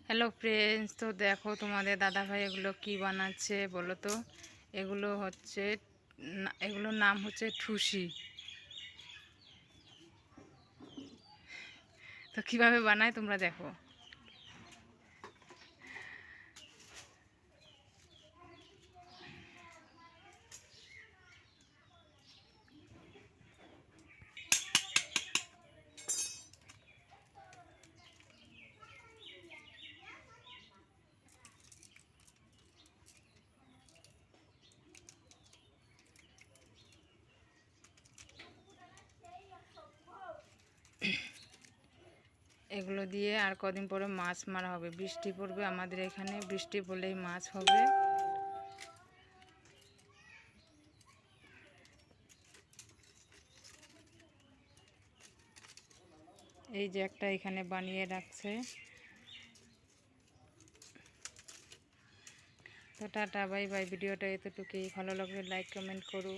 Hello friends, তো দেখো তোমাদের দাদা ভাই এগুলো কি বানাচ্ছে বলো তো। এগুলো হচ্ছে এগুলোর নাম হচ্ছে ঠুসি। তো কিভাবে বানায় তোমরা দেখো। এগুলো দিয়ে আর কদিন পরে মাছ মারা হবে, বৃষ্টি পড়বে আমাদের এখানে, বৃষ্টি পড়লেই মাছ হবে। এই যে একটা এখানে বানিয়ে রাখছে। তো টাটা বাই বাই, ভিডিওটা এতটুকুই। ভালো লাগলে লাইক কমেন্ট করো।